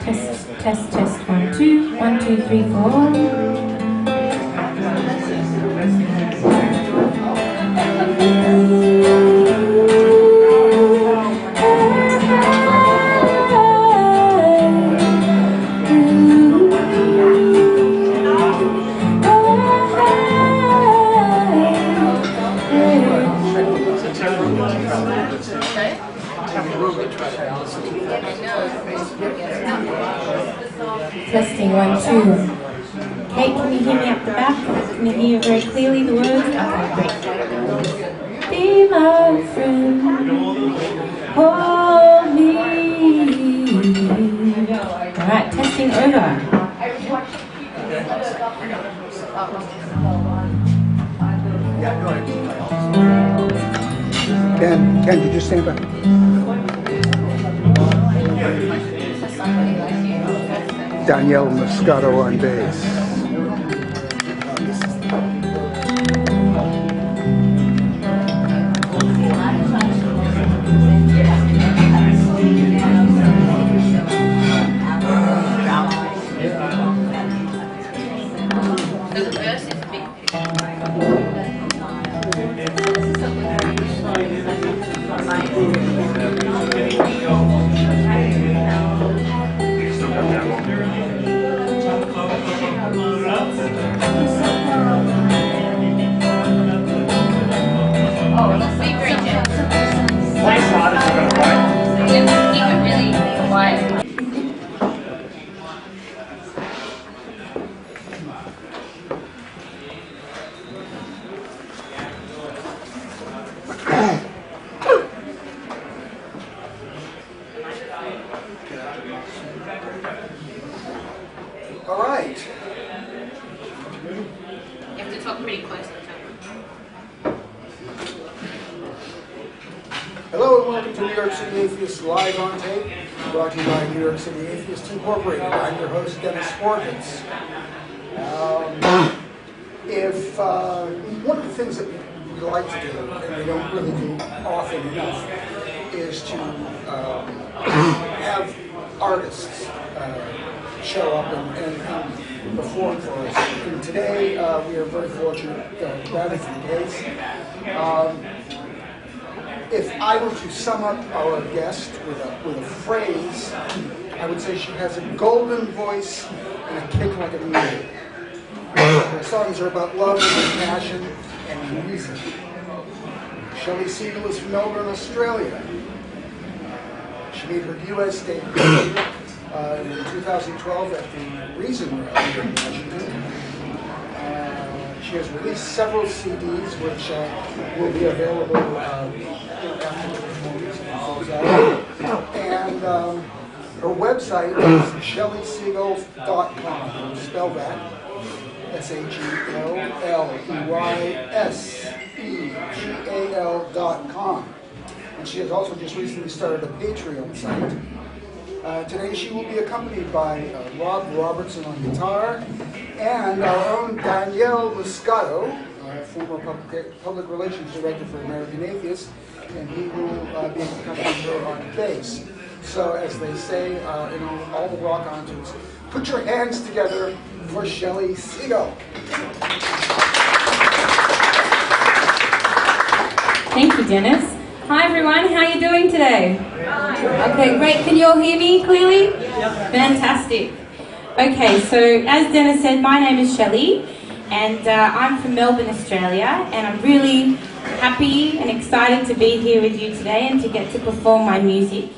Test, test, test. 1, 2, 1, 2, 3, 4. Testing 1, 2. Kate, can you hear me up the back? Can you hear very clearly the words? Okay, great. Be my friend, hold me. Alright, testing over. Ken, did you stand back? Danielle Moscato on bass. All right. You have to talk pretty close. Hello and welcome to New York City Atheists Live on Tape, brought to you by New York City Atheists Incorporated. I'm your host, Dennis Sporkins. One of the things that we like to do, and we don't really do often enough, is to have artists show up and perform for us. And today we are very fortunate that that is the case. If I were to sum up our guest with a phrase, I would say she has a golden voice and a kick like a mule. Her songs are about love and passion and music. Shelly Segal is from Melbourne, Australia. She made her US debut in 2012 at the Reason Room in Washington. She has released several CDs which will be available after the performance. And her website is shellysegal.com. Spell that. SHELLYSEGAL.com. And she has also just recently started a Patreon site. Today she will be accompanied by Rob Robertson on guitar and our own Danielle Moscato, former public relations director for American Atheists, and he will be accompanying her on bass. So as they say in all the rock concerts, put your hands together for Shelly Segal. Thank you, Dennis. Hi everyone, how are you doing today? Okay, great. Can you all hear me clearly? Fantastic. Okay, so as Dennis said, my name is Shelly, and I'm from Melbourne, Australia, and I'm really happy and excited to be here with you today and to get to perform my music.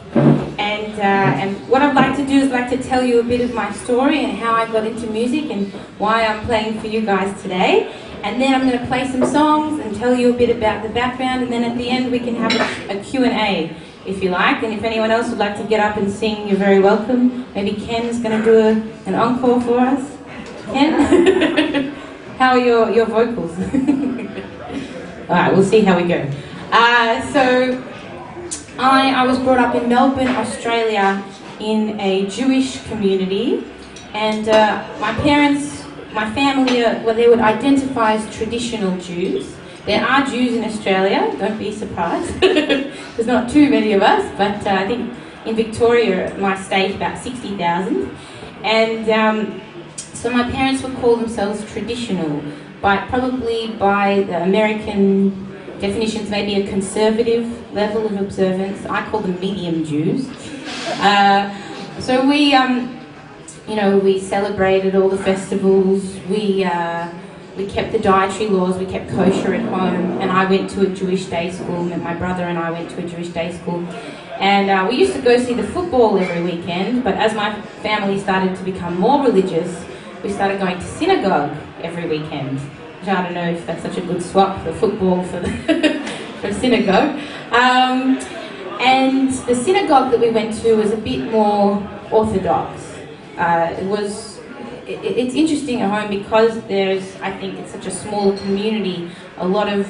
And what I'd like to do is like to tell you a bit of my story and how I got into music and why I'm playing for you guys today. And then I'm going to play some songs and tell you a bit about the background, and then at the end we can have a Q&A if you like. And if anyone else would like to get up and sing, you're very welcome. Maybe Ken's going to do an encore for us. Ken? How are your vocals? Alright, we'll see how we go. So I was brought up in Melbourne, Australia in a Jewish community, and my family, they would identify as traditional Jews. There are Jews in Australia, don't be surprised. There's not too many of us, but I think in Victoria, my state, about 60,000. And so my parents would call themselves traditional, probably by the American definitions, maybe a conservative level of observance. I call them medium Jews. So we, we celebrated all the festivals. We kept the dietary laws. We kept kosher at home, and I went to a Jewish day school. My brother and I went to a Jewish day school, and we used to go see the football every weekend. But as my family started to become more religious, we started going to synagogue every weekend. Which I don't know if that's such a good swap, the football for the for synagogue. And the synagogue that we went to was a bit more orthodox. It's interesting at home because I think it's such a small community, a lot of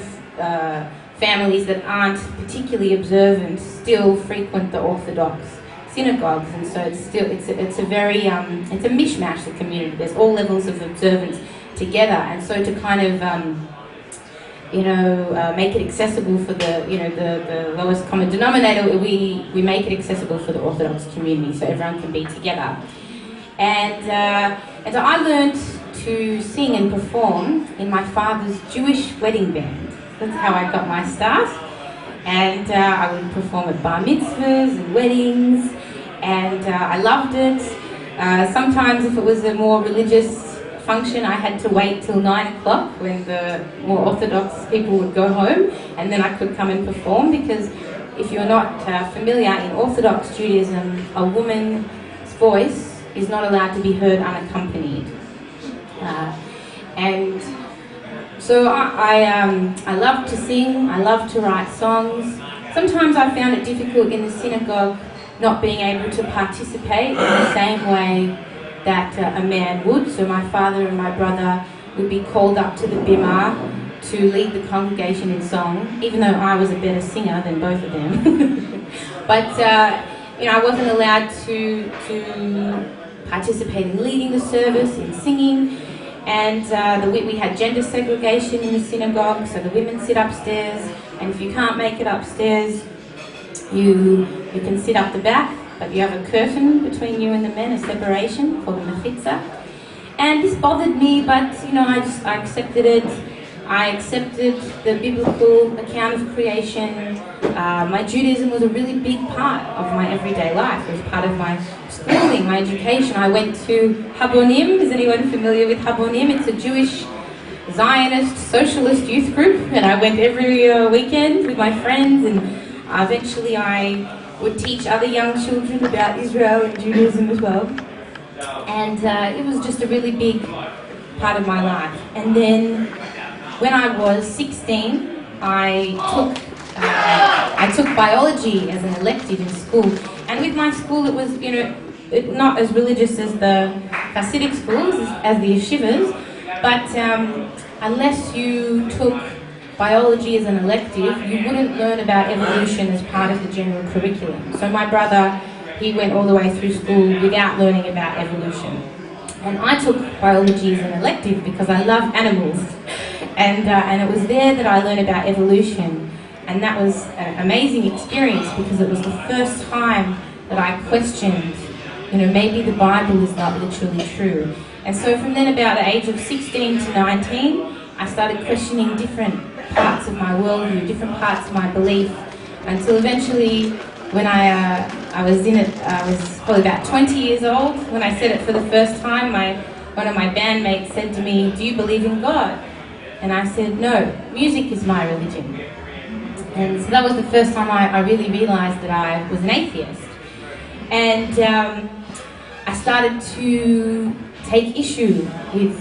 families that aren't particularly observant still frequent the Orthodox synagogues, and so it's a very it's a mishmash, the community. There's all levels of observance together, and so to kind of make it accessible for the lowest common denominator, we make it accessible for the Orthodox community so everyone can be together. And so I learned to sing and perform in my father's Jewish wedding band. That's how I got my start. And I would perform at bar mitzvahs and weddings, and I loved it. Sometimes if it was a more religious function, I had to wait till 9 o'clock when the more Orthodox people would go home, and then I could come and perform, because if you're not familiar, in Orthodox Judaism, a woman's voice is not allowed to be heard unaccompanied. And so I love to sing, I love to write songs. Sometimes I found it difficult in the synagogue not being able to participate in the same way that a man would. So my father and my brother would be called up to the bima to lead the congregation in song, even though I was a better singer than both of them. But I wasn't allowed to participate in leading the service, in singing, and we had gender segregation in the synagogue, so the women sit upstairs, and if you can't make it upstairs, you can sit up the back, but you have a curtain between you and the men, a separation called a mechitza. And this bothered me, but I accepted it. I accepted the biblical account of creation. My Judaism was a really big part of my everyday life. It was part of my schooling, my education. I went to Habonim. Is anyone familiar with Habonim? It's a Jewish Zionist socialist youth group, and I went every weekend with my friends, and eventually I would teach other young children about Israel and Judaism as well. And it was just a really big part of my life. And then when I was 16, I took biology as an elective in school. And with my school, it was not as religious as the Hasidic schools, as the yeshivas, but unless you took biology as an elective, you wouldn't learn about evolution as part of the general curriculum. So my brother, he went all the way through school without learning about evolution. And I took biology as an elective because I love animals. And it was there that I learned about evolution. And that was an amazing experience, because it was the first time that I questioned, maybe the Bible is not literally true. And so from then, about the age of 16 to 19, I started questioning different parts of my worldview, different parts of my belief, until eventually, when I was probably about 20 years old, when I said it for the first time, one of my bandmates said to me, "Do you believe in God?" And I said, "No, music is my religion." And so that was the first time I really realized that I was an atheist. And I started to take issue with,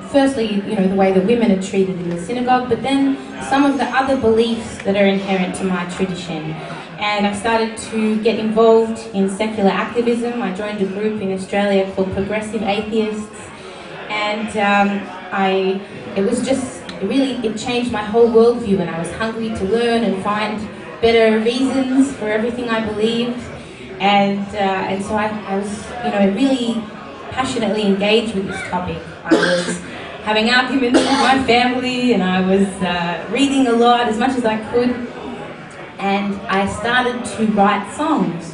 firstly, the way the women are treated in the synagogue, but then some of the other beliefs that are inherent to my tradition. And I started to get involved in secular activism. I joined a group in Australia called Progressive Atheists, and it changed my whole worldview, and I was hungry to learn and find better reasons for everything I believed. And so I was, really passionately engaged with this topic. I was having arguments with my family, and I was reading a lot, as much as I could. And I started to write songs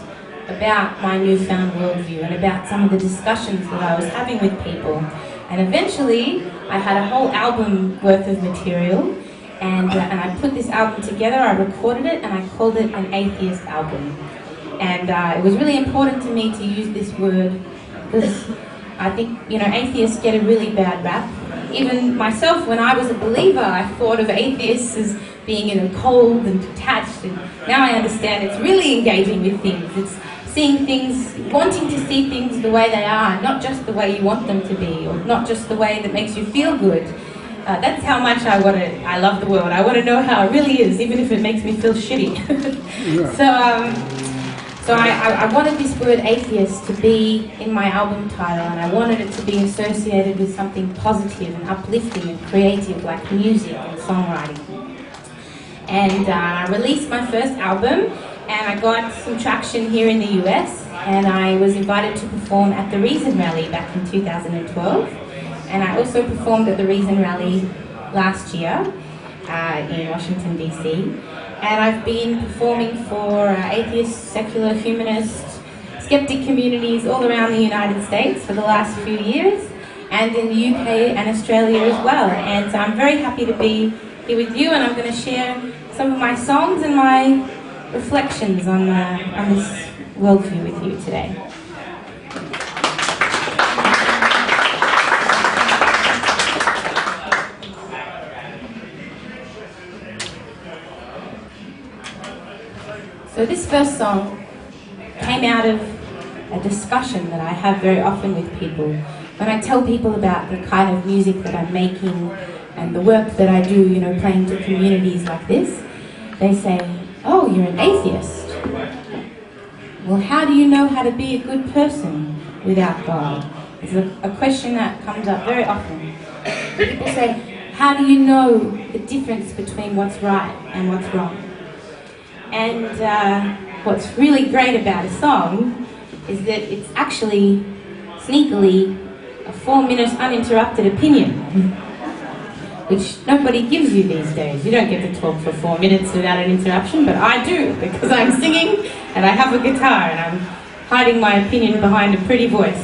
about my newfound worldview and about some of the discussions that I was having with people. And eventually, I had a whole album worth of material, and I put this album together, I recorded it, and I called it an atheist album. And it was really important to me to use this word because I think, atheists get a really bad rap. Even myself, when I was a believer, I thought of atheists as being, cold and detached, and now I understand it's really engaging with things. It's seeing things, wanting to see things the way they are, not just the way you want them to be, or not just the way that makes you feel good. That's how much I love the world. I want to know how it really is, even if it makes me feel shitty. So I wanted this word atheist to be in my album title, and I wanted it to be associated with something positive and uplifting and creative, like music and songwriting. And I released my first album, and I got some traction here in the US, and I was invited to perform at the Reason Rally back in 2012. And I also performed at the Reason Rally last year in Washington, DC. And I've been performing for atheist, secular, humanist, skeptic communities all around the United States for the last few years, and in the UK and Australia as well. And so I'm very happy to be here with you, and I'm going to share some of my songs and my reflections on this worldview with you today. So this first song came out of a discussion that I have very often with people. When I tell people about the kind of music that I'm making and the work that I do, playing to communities like this, they say, "Oh, you're an atheist. Well, how do you know how to be a good person without God?" It's a question that comes up very often. People say, "How do you know the difference between what's right and what's wrong?" And what's really great about a song is that it's actually, sneakily, a 4-minute uninterrupted opinion, which nobody gives you these days. You don't get to talk for 4 minutes without an interruption, but I do, because I'm singing and I have a guitar and I'm hiding my opinion behind a pretty voice.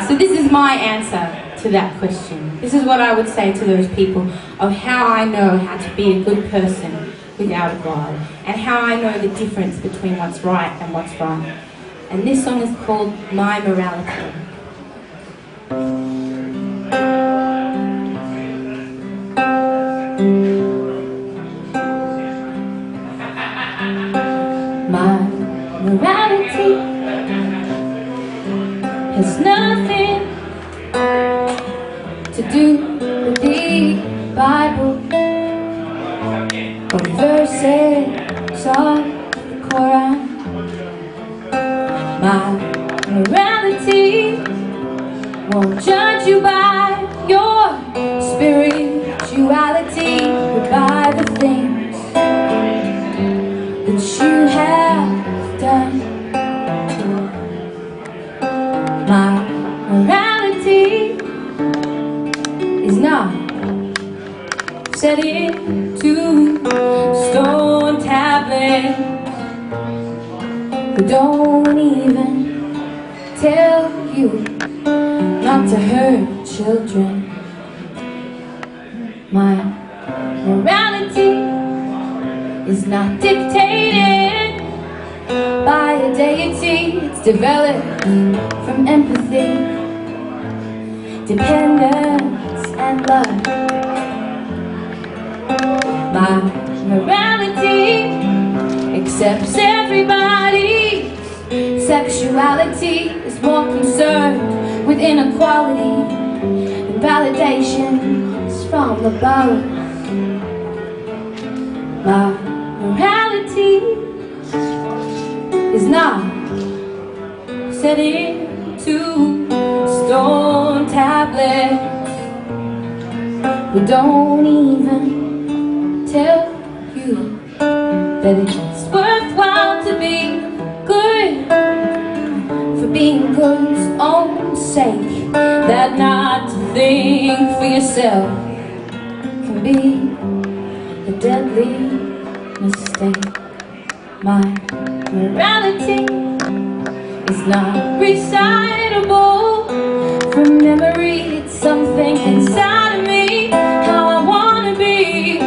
So this is my answer to that question. This is what I would say to those people of how I know how to be a good person without a God, and how I know the difference between what's right and what's wrong. And this song is called My Morality. My morality has nothing to do with the Bible or verses of the Quran. My morality won't judge you by your spirituality, but by the things that you have done. My morality is not set into stone tablets. We don't even tell you not to hurt children. My morality is not dictated by a deity. It's developed from empathy, dependence, and love. My morality accepts everybody's sexuality, is more concerned with inequality and validation is from above. My morality is not set into stone tablets. We don't even tell you that it's worthwhile to be good for being good's own sake, that not to think for yourself can be a deadly mistake. My morality is not recitable. From memory, it's something inside of me. How I wanna be,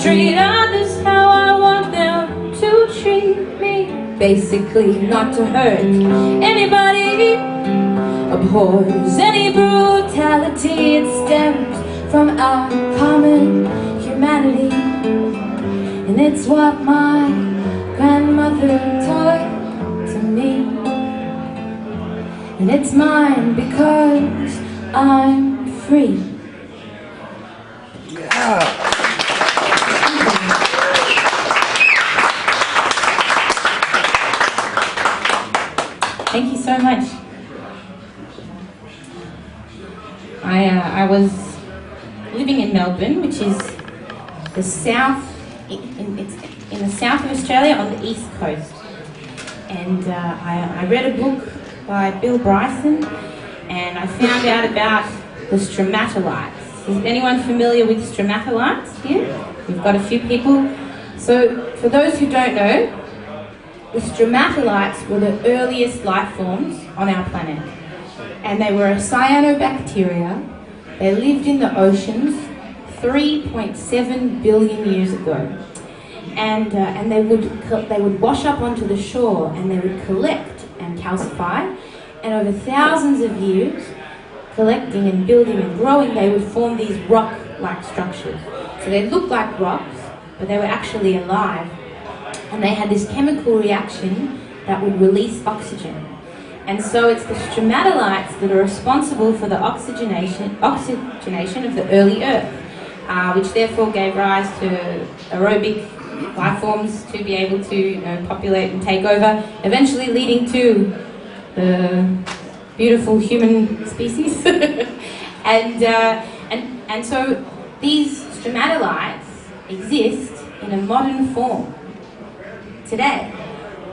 treat others how I want them to treat me. Basically, not to hurt anybody, abhors any brutality. It stems from our common humanity, and it's what my grandmother taught to me, and it's mine because I'm free. Yeah. Thank you so much. I was living in Melbourne, which is the south, it's in the south of Australia on the east coast. And I read a book by Bill Bryson, and I found out about the stromatolites. Is anyone familiar with stromatolites here? We've got a few people. So for those who don't know, the stromatolites were the earliest life forms on our planet. And they were a cyanobacteria. They lived in the oceans 3.7 billion years ago. And they would wash up onto the shore, and they would collect and calcify. And over thousands of years, collecting and building and growing, they would form these rock-like structures. So they looked like rocks, but they were actually alive. And they had this chemical reaction that would release oxygen. And so it's the stromatolites that are responsible for the oxygenation of the early Earth, which therefore gave rise to aerobic life forms to be able to populate and take over, eventually leading to the beautiful human species. and so these stromatolites exist in a modern form today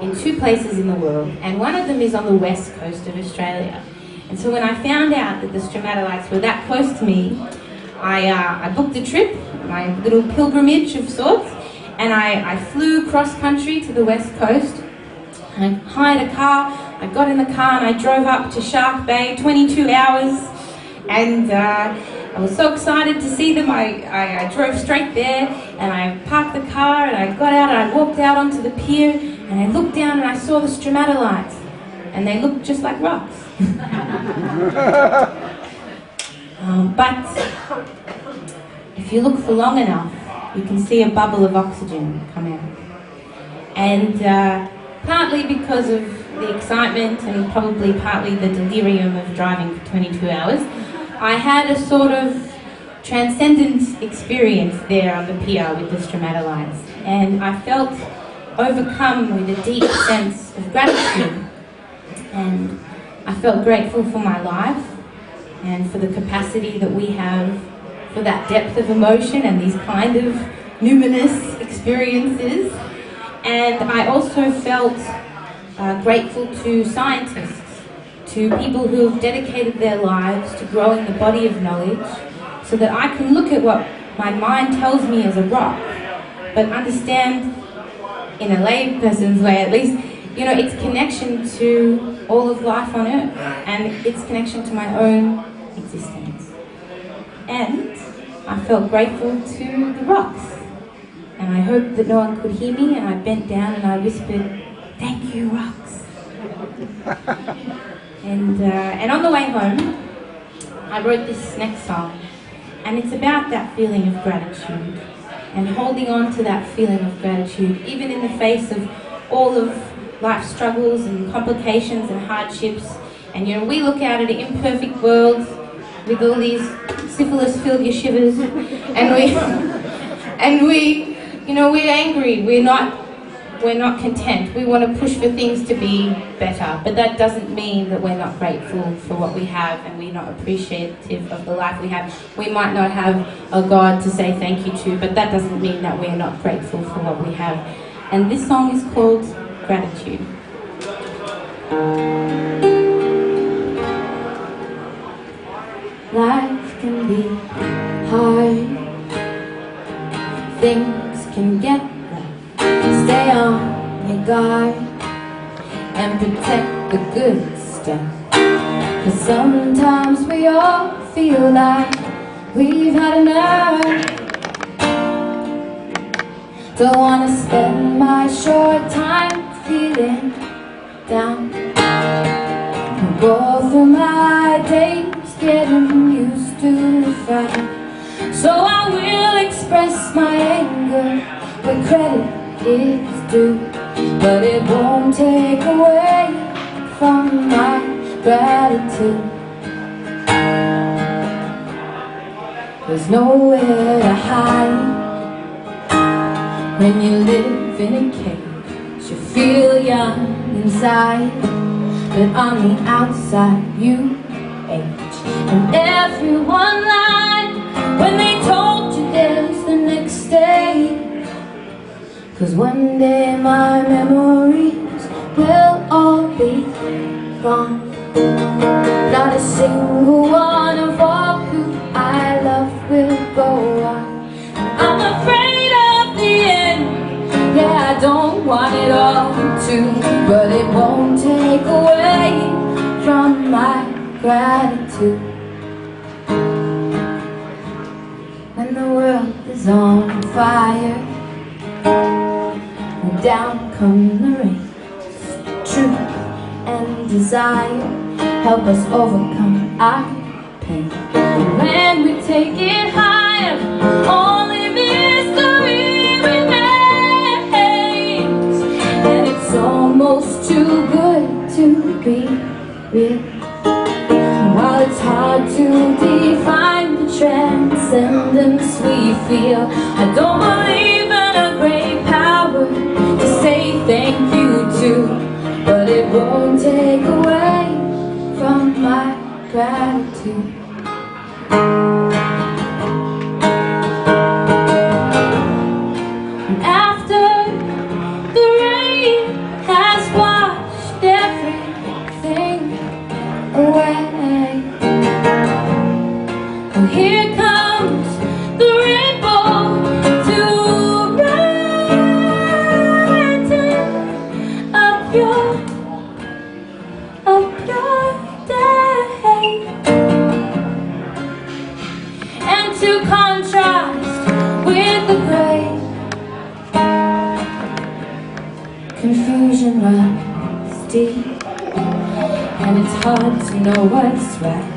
in 2 places in the world, and one of them is on the west coast of Australia. And so when I found out that the stromatolites were that close to me, I booked a trip, my little pilgrimage of sorts, and I flew cross country to the west coast. I hired a car, I got in the car and I drove up to Shark Bay, 22 hours, and I was so excited to see them. I drove straight there, and I parked the car, and I got out and I walked out onto the pier, and I looked down and I saw the stromatolites, and they looked just like rocks. But if you look for long enough, you can see a bubble of oxygen come out. And partly because of the excitement, and probably partly the delirium of driving for 22 hours, I had a sort of transcendent experience there on the pier with the stromatolites, and I felt overcome with a deep sense of gratitude, and I felt grateful for my life and for the capacity that we have for that depth of emotion and these kind of numinous experiences. And I also felt grateful to scientists, to people who have dedicated their lives to growing the body of knowledge, so that I can look at what my mind tells me as a rock, but understand in a layperson's way at least, its connection to all of life on Earth and its connection to my own existence. And I felt grateful to the rocks, and I hoped that no one could hear me, and I bent down and I whispered, "Thank you, rocks." And on the way home, I wrote this next song, and it's about that feeling of gratitude and holding on to that feeling of gratitude, even in the face of all of life's struggles and complications and hardships. And we look out at an imperfect world with all these syphilis-filled your shivers, and we're angry. We're not content. We want to push for things to be better, but that doesn't mean that we're not grateful for what we have, and we're not appreciative of the life we have. We might not have a God to say thank you to, but that doesn't mean that we're not grateful for what we have. And this song is called Gratitude. Life can be hard, things can get rough. Stay on your guard and protect the good stuff. 'Cause sometimes we all feel like we've had enough. Don't wanna spend my short time feeling down and go through my days getting used to the fact. So I will express my anger where credit is due, but it won't take away from my gratitude. There's nowhere to hide when you live in a cage. You feel young inside, but on the outside you age. And everyone lied when they told you there's the next day. 'Cause one day my memories will all be gone. Not a single one of all who I love will go on. I'm afraid of the end. Yeah, I don't want it all to, but it won't take away from my gratitude. When the world is on fire and down come the rain, truth and desire help us overcome our pain. And when we take it higher, only mystery remains. And it's almost too good to be real. While it's hard to define the transcendence we feel, I don't believe in a great power to say thank you to, but it won't take away from my gratitude. And after the rain has washed everything away, well, here comes the rainbow to brighten up your day, and to contrast with the gray. Confusion runs deep, and it's hard to know what's right.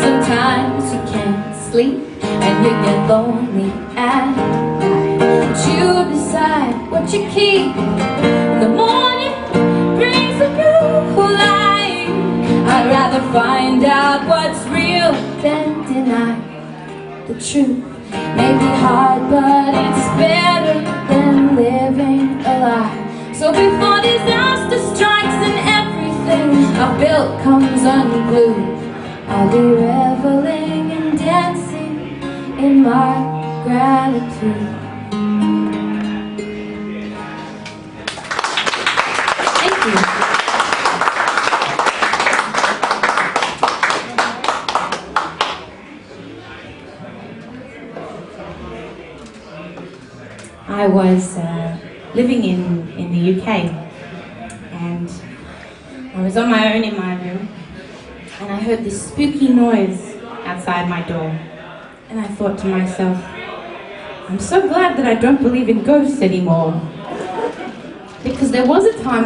Sometimes you can't sleep and you get lonely at night, but you decide what you keep. In the morning brings a new light. I'd rather find out what's real than deny the truth. May be hard, but it's better than living a lie. So before disaster strikes and everything I've built comes unglued, I'll be reveling and dancing in my gratitude. Thank you. I was living in the UK, and I was on my own in my room, and I heard this spooky noise outside my door, and I thought to myself, I'm so glad that I don't believe in ghosts anymore, because there was a time